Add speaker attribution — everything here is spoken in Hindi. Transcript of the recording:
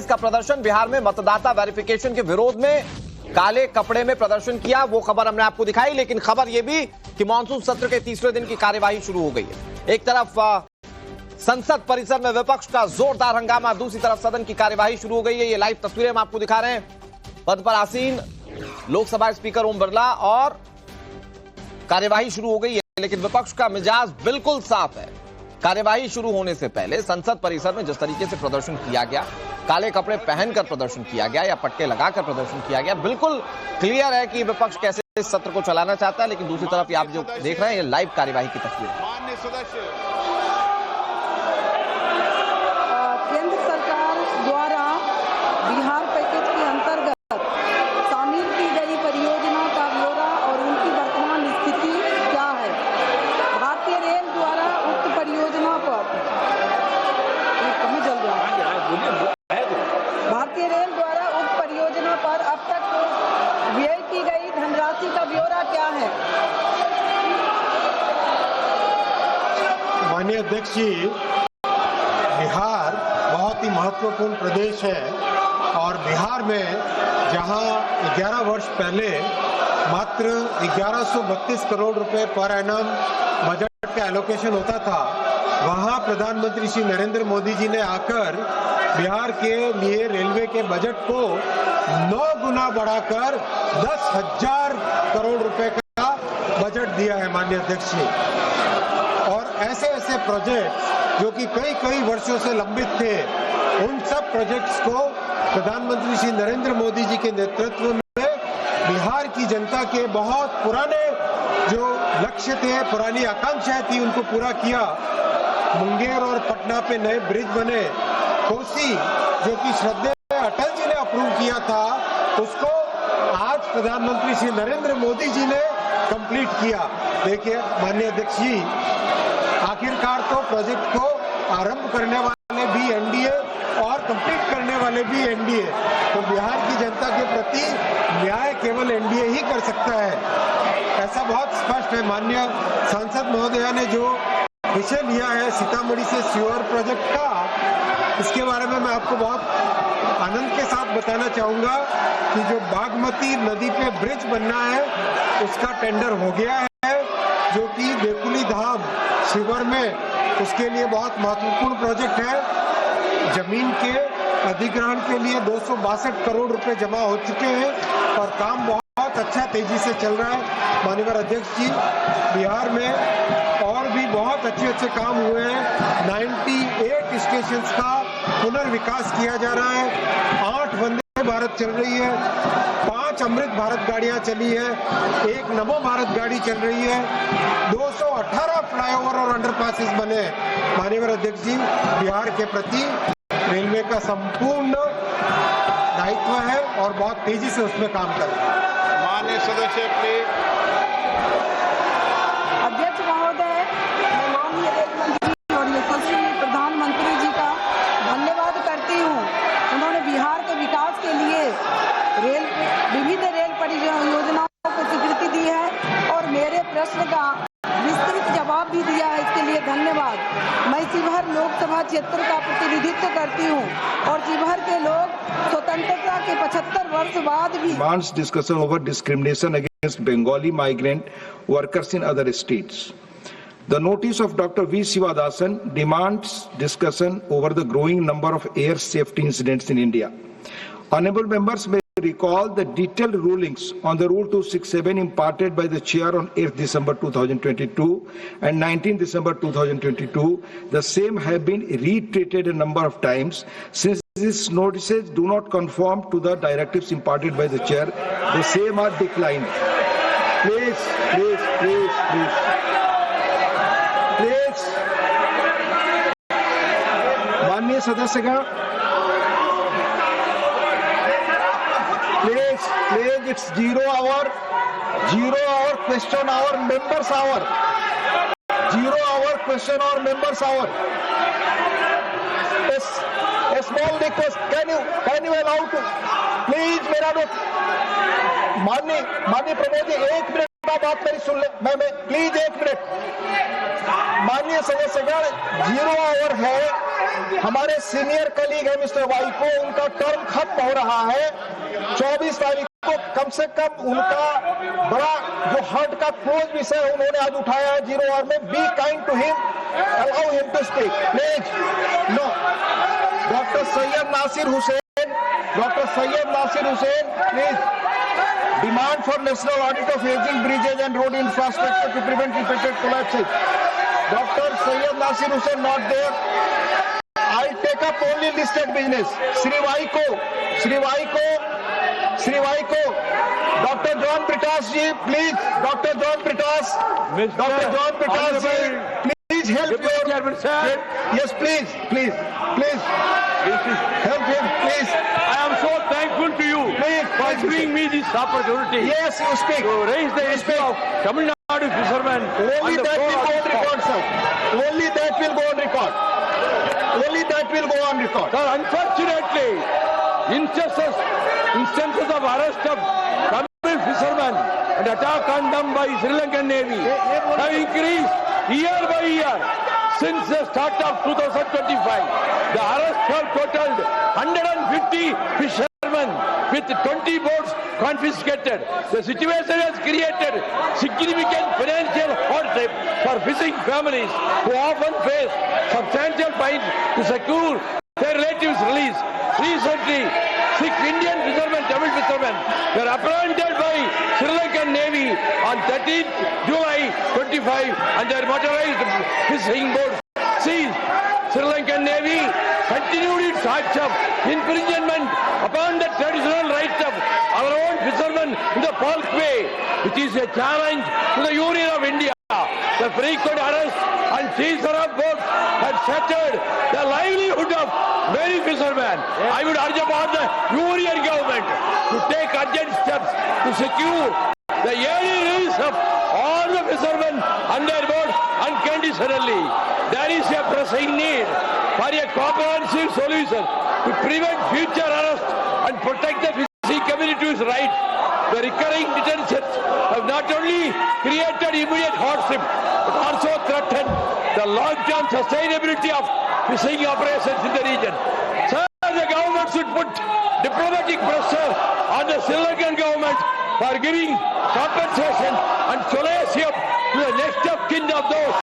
Speaker 1: का प्रदर्शन। बिहार में मतदाता वेरिफिकेशन के विरोध में काले कपड़े में प्रदर्शन किया, वो खबर हमने आपको दिखाई। लेकिन खबर यह भी कि मानसून सत्र के तीसरे दिन की कार्यवाही शुरू हो गई है। एक तरफ संसद परिसर में विपक्ष का जोरदार हंगामा, दूसरी तरफ सदन की कार्यवाही शुरू हो गई है। ये लाइव तस्वीरें हम आपको दिखा रहे हैं। पद पर आसीन लोकसभा स्पीकर ओम बिरला और कार्यवाही शुरू हो गई है, लेकिन विपक्ष का मिजाज बिल्कुल साफ है। कार्यवाही शुरू होने से पहले संसद परिसर में जिस तरीके से प्रदर्शन किया गया, काले कपड़े पहनकर प्रदर्शन किया गया या पट्टे लगाकर प्रदर्शन किया गया, बिल्कुल क्लियर है कि विपक्ष कैसे इस सत्र को चलाना चाहता है। लेकिन दूसरी तरफ आप जो देख रहे हैं, ये लाइव कार्यवाही की तस्वीर है।
Speaker 2: केंद्र सरकार द्वारा बिहार पैकेज के अंतर्गत शामिल की गई परियोजना का ब्यौरा और उनकी वर्तमान स्थिति क्या है। भारतीय रेल द्वारा उक्त परियोजना पर भारतीय रेल द्वारा उक्त परियोजना पर अब तक व्यय की गई धनराशि का ब्यौरा क्या है।
Speaker 3: माननीय अध्यक्ष जी, बिहार बहुत ही महत्वपूर्ण प्रदेश है और बिहार में जहां 11 वर्ष पहले मात्र 1132 करोड़ रुपए पर एनम बजट का एलोकेशन होता था, वहां प्रधानमंत्री श्री नरेंद्र मोदी जी ने आकर बिहार के लिए रेलवे के बजट को 9 गुना बढ़ाकर 10,000 करोड़ रुपए का बजट दिया है माननीय अध्यक्ष जी। और ऐसे ऐसे प्रोजेक्ट जो कि कई वर्षों से लंबित थे, उन सब प्रोजेक्ट्स को प्रधानमंत्री श्री नरेंद्र मोदी जी के नेतृत्व में बिहार की जनता के बहुत पुराने जो लक्ष्य थे, पुरानी आकांक्षाएं थी, उनको पूरा किया। मुंगेर और पटना पे नए ब्रिज बने। कोसी जो कि श्रद्धेय अटल जी ने अप्रूव किया था, उसको आज प्रधानमंत्री श्री नरेंद्र मोदी जी ने कंप्लीट किया। देखिए माननीय अध्यक्ष जी, आखिरकार तो प्रोजेक्ट को आरंभ करने वाले भी एनडीए और कंप्लीट करने वाले भी एनडीए। तो बिहार की जनता के प्रति न्याय केवल एनडीए ही कर सकता है, ऐसा बहुत स्पष्ट है। माननीय सांसद महोदया ने जो विषय लिया है सीतामढ़ी से सीवर प्रोजेक्ट का, इसके बारे में मैं आपको बहुत आनंद के साथ बताना चाहूंगा कि जो बागमती नदी पे ब्रिज बनना है, उसका टेंडर हो गया है, जो कि बेकुली धाम शिवर में, उसके लिए बहुत महत्वपूर्ण प्रोजेक्ट है। जमीन के अधिग्रहण के लिए 262 करोड़ रुपए जमा हो चुके हैं और काम बहुत अच्छा तेजी से चल रहा है। माननीय अध्यक्ष जी, बिहार में और भी बहुत अच्छे काम हुए हैं। 98 स्टेशन का पुनर्विकास किया जा रहा है। 8 वंदे भारत चल रही है, 5 अमृत भारत गाड़ियां चली है, 1 नमो भारत गाड़ी चल रही है, 218 फ्लाईओवर और अंडरपासेस बने। माननीय अध्यक्ष जी, बिहार के प्रति रेलवे का संपूर्ण दायित्व है और बहुत तेजी से उसमें काम कर रहे हैं।
Speaker 4: माननीय सदस्य
Speaker 2: अध्यक्ष महोदय, मैं माननीय रेल मंत्री और यशस्वी प्रधानमंत्री जी का धन्यवाद करती हूँ। उन्होंने बिहार के विकास के लिए विविध रेल परियोजनाओं को स्वीकृति दी है और मेरे प्रश्न का विस्तृत जवाब भी दिया है, इसके लिए धन्यवाद। मैं शिवहर लोकसभा क्षेत्र का प्रतिनिधित्व करती हूँ और शिवहर के लोग स्वतंत्रता के 75 वर्ष बाद भी
Speaker 5: demands discussion over discrimination against Bengali migrant workers in other states. The notice of Dr. V. Sivadasan demands discussion over the growing number of air safety incidents in India. Honorable members may recall the detailed rulings on the Rule 267 imparted by the Chair on 8th December 2022 and 19th December 2022. The same have been reiterated a number of times. Since these notices do not conform to the directives imparted by the Chair, the same are declined. Please. माननीय सदस्यगण, please, it's 0 hour question hour, members hour. 0 hour question hour, members hour. A small request, can you allow to, please, मेरा माननीय प्रमोद जी, 1 मिनट बात मेरी सुन ले, मैं प्लीज 1 मिनट। माननीय सदस्यगण, 0 आवर है, हमारे सीनियर कलीग है मिस्टर वाइको, उनका टर्म खत्म हो रहा है 24 तारीख को। कम से कम उनका बड़ा जो हार्ट का क्लोज विषय उन्होंने आज उठाया है 0 आवर में। Be kind to him, allow him to speak please. No, doctor Syed Nasir Hussain, doctor Syed Nasir Hussain please. Demand for national audit of aging bridges and road infrastructure to prevent repeated collapses. Dr. Syed Nasir Hussain not there. I take up only listed business. Sri Vaiko, Dr. John Pritash ji, please. Dr. John Pritash ji, please help your. Yes, please. Help him, please.
Speaker 4: I am so thankful to you for giving me this opportunity.
Speaker 5: Yes, you speak.
Speaker 4: To raise the issue of Tamil Nadu fishermen.
Speaker 5: Only that will go on record, sir. Only that will go on record.
Speaker 4: Sir, unfortunately, instances of arrest of Tamil fishermen and attack on them by Sri Lankan Navy have increased year by year since the start of 2025. The arrests have totaled 150 fishermen with 20 boats confiscated. The situation has created significant financial hardship for fishing families who often face substantial fines to secure their relatives' release. Recently, 6 Indian fishermen, Tamil fishermen, were apprehended by Sri Lankan Navy on 13th July 25 and their motorized fishing boats seized. Sri Lankan Navy continued its acts of infringement upon the traditional rights of our own fishermen in the Falk Bay, which is a challenge to the Union of India. The frequent arrests and seizure of boats had shattered the livelihood of many fishermen. I would urge upon the Union government to take urgent steps to secure the early release of all the fishermen and their boats unconditionally. There is a pressing need for a comprehensive solution to prevent future arrests and protect the fishing community's rights. The recurring detentions have not only created immediate hardship but also threatened the long-term sustainability of fishing operations in the region. Sir, the government should put diplomatic pressure on the Sri Lankan government for giving compensation and solace to the next of kin of those